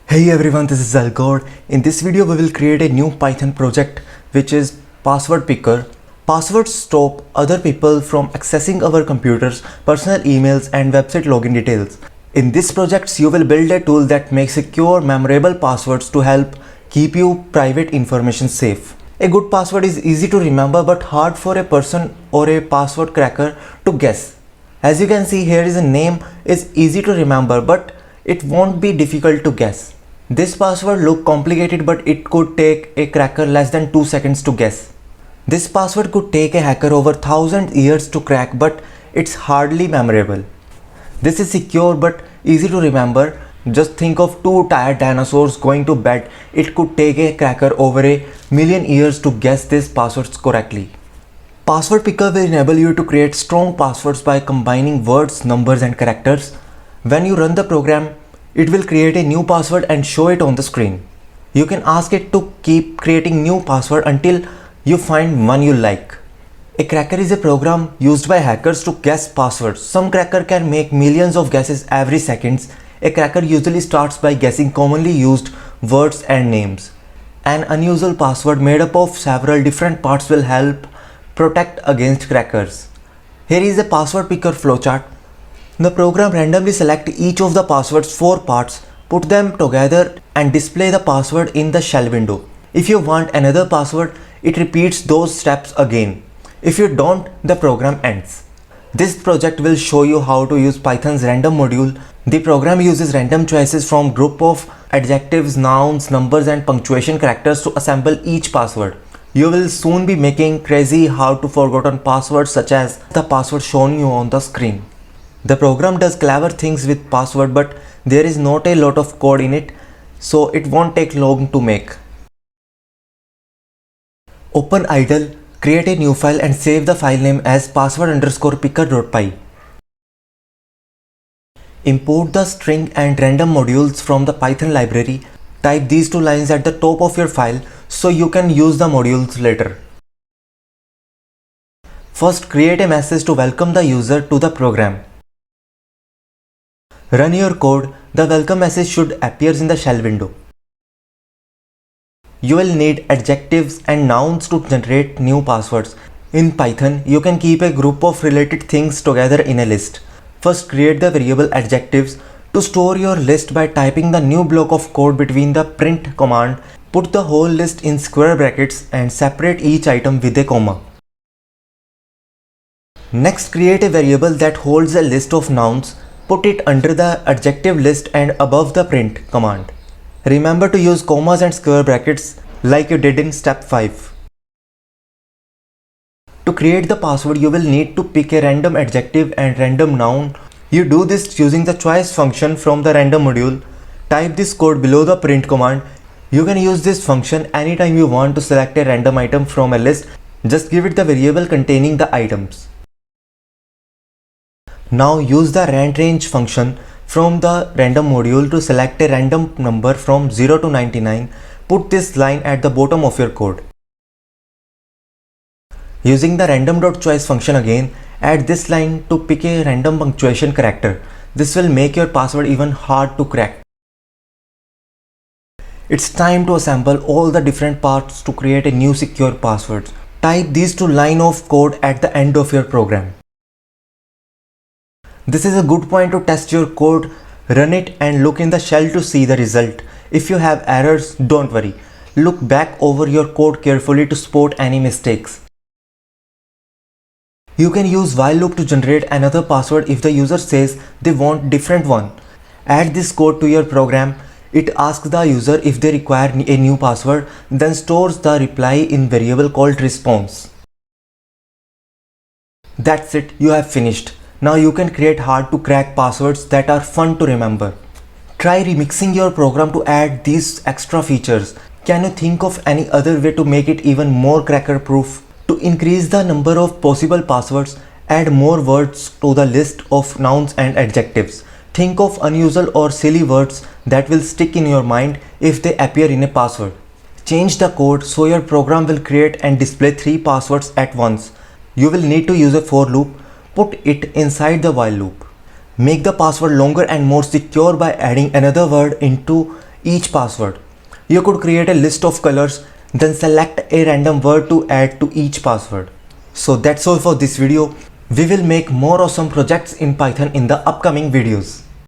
Hey everyone, this is Algod. In this video, we will create a new Python project which is Password Picker. Passwords stop other people from accessing our computers, personal emails, and website login details. In this project, you will build a tool that makes secure, memorable passwords to help keep your private information safe. A good password is easy to remember but hard for a person or a password cracker to guess. As you can see here is a name is easy to remember but it won't be difficult to guess. This password look complicated but it could take a cracker less than 2 seconds to guess. This password could take a hacker over 1000 years to crack but it's hardly memorable. This is secure but easy to remember. Just think of two tired dinosaurs going to bed. It could take a cracker over a million years to guess these passwords correctly. Password Picker will enable you to create strong passwords by combining words, numbers and characters. When you run the program, it will create a new password and show it on the screen. You can ask it to keep creating new password until you find one you like. A cracker is a program used by hackers to guess passwords. Some cracker can make millions of guesses every second. A cracker usually starts by guessing commonly used words and names. An unusual password made up of several different parts will help protect against crackers. Here is a password picker flowchart. The program randomly selects each of the password's 4 parts, put them together and display the password in the shell window. If you want another password, it repeats those steps again. If you don't, the program ends. This project will show you how to use Python's random module. The program uses random choices from group of adjectives, nouns, numbers and punctuation characters to assemble each password. You will soon be making crazy how to forgotten passwords such as the password shown you on the screen. The program does clever things with password but there is not a lot of code in it, so it won't take long to make. Open idle, create a new file and save the file name as password_picker.py. Import the string and random modules from the Python library. Type these 2 lines at the top of your file so you can use the modules later. First, create a message to welcome the user to the program. Run your code. The welcome message should appear in the shell window. You will need adjectives and nouns to generate new passwords. In Python, you can keep a group of related things together in a list. First, create the variable adjectives. To store your list by typing the new block of code between the print command, put the whole list in square brackets and separate each item with a comma. Next, create a variable that holds a list of nouns. Put it under the adjective list and above the print command. Remember to use commas and square brackets like you did in step 5. To create the password, you will need to pick a random adjective and random noun. You do this using the choice function from the random module. Type this code below the print command. You can use this function anytime you want to select a random item from a list. Just give it the variable containing the items. Now use the randrange function from the random module to select a random number from 0 to 99. Put this line at the bottom of your code. Using the random.choice function again, add this line to pick a random punctuation character. This will make your password even hard to crack. It's time to assemble all the different parts to create a new secure password. Type these 2 lines of code at the end of your program. This is a good point to test your code. Run it and look in the shell to see the result. If you have errors, don't worry. Look back over your code carefully to spot any mistakes. You can use while loop to generate another password if the user says they want different one. Add this code to your program. It asks the user if they require a new password, then stores the reply in variable called response. That's it, you have finished. Now you can create hard to crack passwords that are fun to remember. Try remixing your program to add these extra features. Can you think of any other way to make it even more cracker proof? To increase the number of possible passwords, add more words to the list of nouns and adjectives. Think of unusual or silly words that will stick in your mind if they appear in a password. Change the code so your program will create and display 3 passwords at once. You will need to use a for loop. Put it inside the while loop. Make the password longer and more secure by adding another word into each password. You could create a list of colors, then select a random word to add to each password. So that's all for this video. We will make more awesome projects in Python in the upcoming videos.